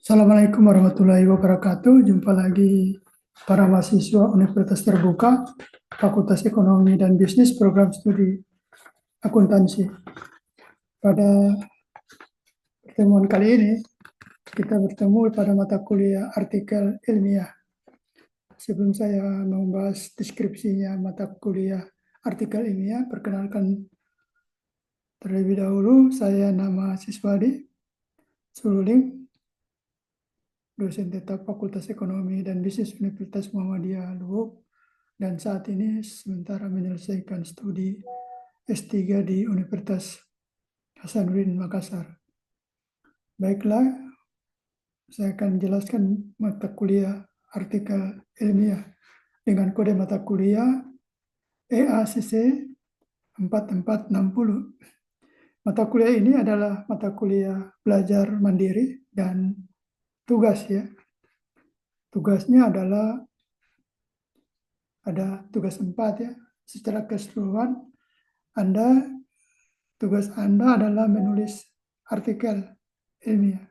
Assalamualaikum warahmatullahi wabarakatuh. Jumpa lagi para mahasiswa Universitas Terbuka, Fakultas Ekonomi dan Bisnis, Program Studi Akuntansi. Pada pertemuan kali ini, kita bertemu pada mata kuliah artikel ilmiah. Sebelum saya membahas deskripsinya mata kuliah artikel ilmiah, perkenalkan terlebih dahulu, saya nama Siswadi Sululing, dosen tetap Fakultas Ekonomi dan Bisnis Universitas Muhammadiyah Luhuk, dan saat ini sementara menyelesaikan studi S3 di Universitas Hasanuddin Makassar. Baiklah, saya akan menjelaskan mata kuliah artikel ilmiah dengan kode mata kuliah EACC 4460. Mata kuliah ini adalah mata kuliah belajar mandiri dan tugas ya. Tugasnya adalah ada tugas 4 ya. Secara keseluruhan, tugas Anda adalah menulis artikel ilmiah.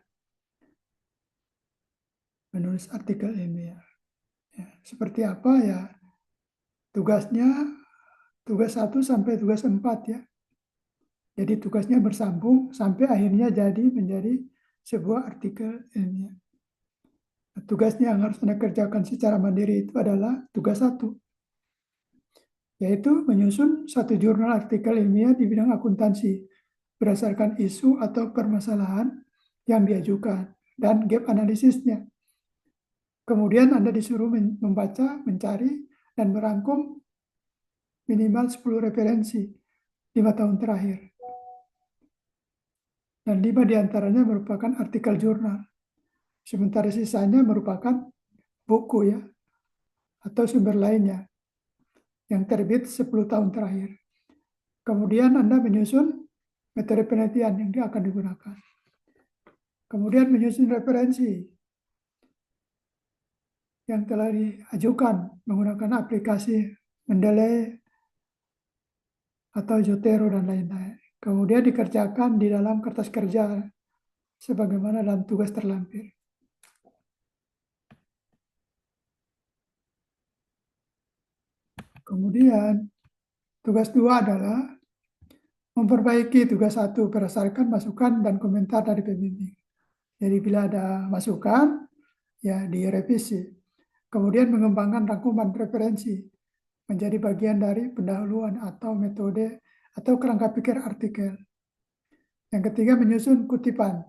Menulis artikel ilmiah. Ya, seperti apa ya? Tugasnya, tugas 1 sampai tugas 4 ya. Jadi tugasnya bersambung sampai akhirnya menjadi sebuah artikel ilmiah. Tugasnya yang harus Anda kerjakan secara mandiri itu adalah tugas 1. Yaitu menyusun satu jurnal artikel ilmiah di bidang akuntansi berdasarkan isu atau permasalahan yang diajukan dan gap analisisnya. Kemudian Anda disuruh membaca, mencari, dan merangkum minimal 10 referensi 5 tahun terakhir. Dan 5 diantaranya merupakan artikel jurnal. Sementara sisanya merupakan buku ya, atau sumber lainnya yang terbit 10 tahun terakhir. Kemudian Anda menyusun metode penelitian yang akan digunakan. Kemudian menyusun referensi yang telah diajukan menggunakan aplikasi Mendeley atau Zotero dan lain-lain. Kemudian dikerjakan di dalam kertas kerja sebagaimana dalam tugas terlampir. Kemudian tugas 2 adalah memperbaiki tugas 1 berdasarkan masukan dan komentar dari pembimbing. Jadi bila ada masukan, ya direvisi. Kemudian mengembangkan rangkuman referensi menjadi bagian dari pendahuluan atau metode atau kerangka pikir artikel. Yang ketiga, menyusun kutipan,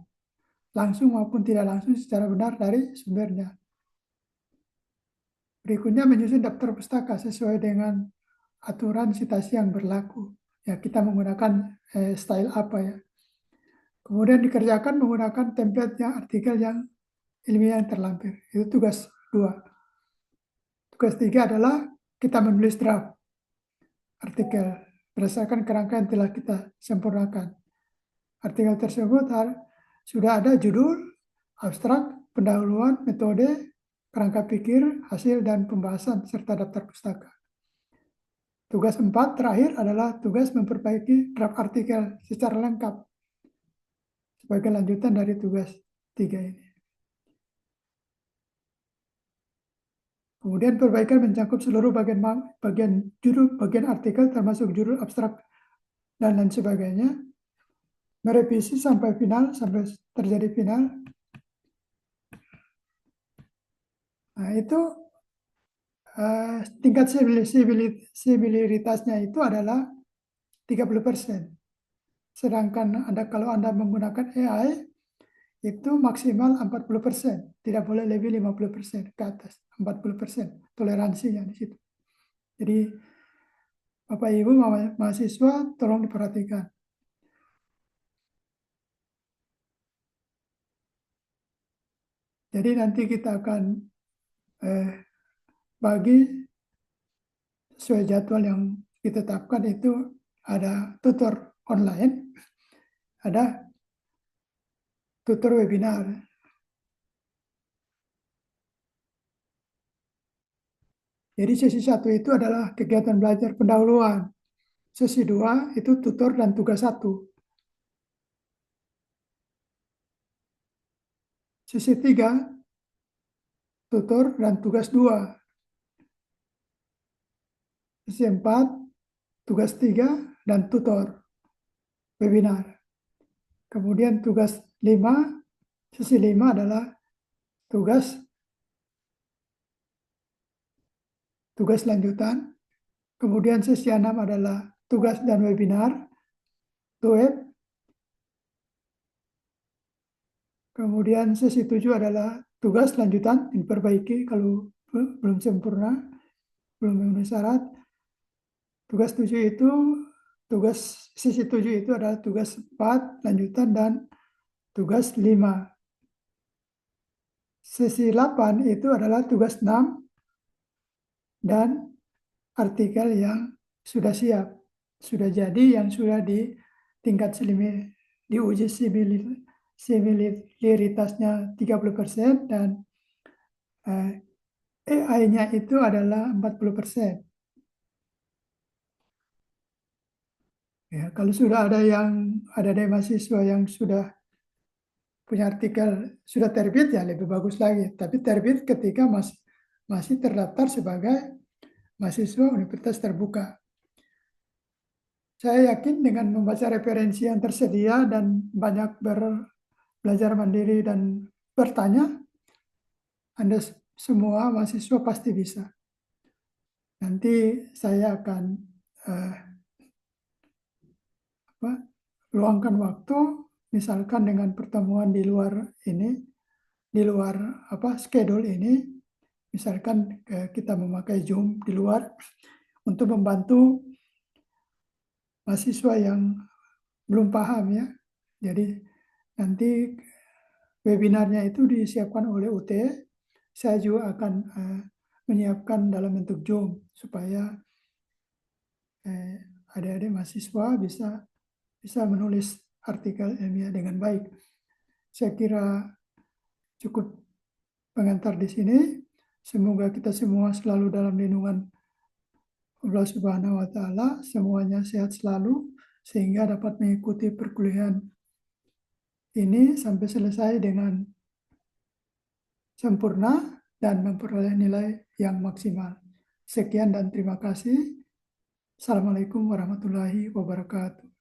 langsung maupun tidak langsung secara benar dari sumbernya. Berikutnya, menyusun daftar pustaka sesuai dengan aturan citasi yang berlaku. Ya, kita menggunakan style apa ya. Kemudian dikerjakan menggunakan template artikel yang ilmiah yang terlampir. Itu tugas 2. Tugas 3 adalah kita menulis draft artikel berdasarkan kerangka yang telah kita sempurnakan. Artikel tersebut sudah ada judul, abstrak, pendahuluan, metode, kerangka pikir, hasil, dan pembahasan, serta daftar pustaka. Tugas 4 terakhir adalah tugas memperbaiki draft artikel secara lengkap sebagai lanjutan dari tugas 3 ini. Kemudian perbaikan mencakup seluruh bagian artikel termasuk judul, abstrak, dan lain sebagainya. Merevisi sampai final, sampai terjadi final. Nah, itu tingkat sibilitasnya itu adalah 30%. Sedangkan kalau Anda menggunakan AI, itu maksimal 40%. Tidak boleh lebih 50% ke atas. 40% toleransinya di situ. Jadi, Bapak Ibu mahasiswa tolong diperhatikan. Jadi nanti kita akan bagi sesuai jadwal yang ditetapkan. Itu ada tutor online, ada tutor webinar. Jadi sesi 1 itu adalah kegiatan belajar pendahuluan. Sesi 2 itu tutor dan tugas 1. Sesi 3, tutor dan tugas 2. Sesi 4, tugas 3 dan tutor, webinar. Kemudian tugas 5, sesi 5 adalah tugas lanjutan. Kemudian sesi 6 adalah tugas dan webinar, TUEB. Kemudian sesi 7 adalah tugas lanjutan, diperbaiki kalau belum sempurna, belum memenuhi syarat. Sesi 7 itu adalah tugas 4 lanjutan dan tugas 5. Sesi 8 itu adalah tugas 6 dan artikel yang sudah siap, sudah jadi, yang sudah di tingkat diuji similaritasnya 30% dan AI-nya itu adalah 40%. Ya, kalau sudah ada dari mahasiswa yang sudah punya artikel sudah terbit, ya lebih bagus lagi. Tapi terbit ketika masih terdaftar sebagai mahasiswa universitas terbuka. Saya yakin dengan membaca referensi yang tersedia dan banyak belajar mandiri dan bertanya, Anda semua mahasiswa pasti bisa. Nanti saya akan luangkan waktu, misalkan dengan pertemuan di luar schedule ini, misalkan kita memakai Zoom di luar untuk membantu mahasiswa yang belum paham ya. Jadi nanti webinarnya itu disiapkan oleh UT, saya juga akan menyiapkan dalam bentuk Zoom supaya adik-adik mahasiswa bisa menulis artikel ilmiah dengan baik. Saya kira cukup pengantar di sini. Semoga kita semua selalu dalam lindungan Allah Subhanahu wa Ta'ala, semuanya sehat selalu sehingga dapat mengikuti perkuliahan ini sampai selesai dengan sempurna dan memperoleh nilai yang maksimal. Sekian dan terima kasih. Assalamualaikum warahmatullahi wabarakatuh.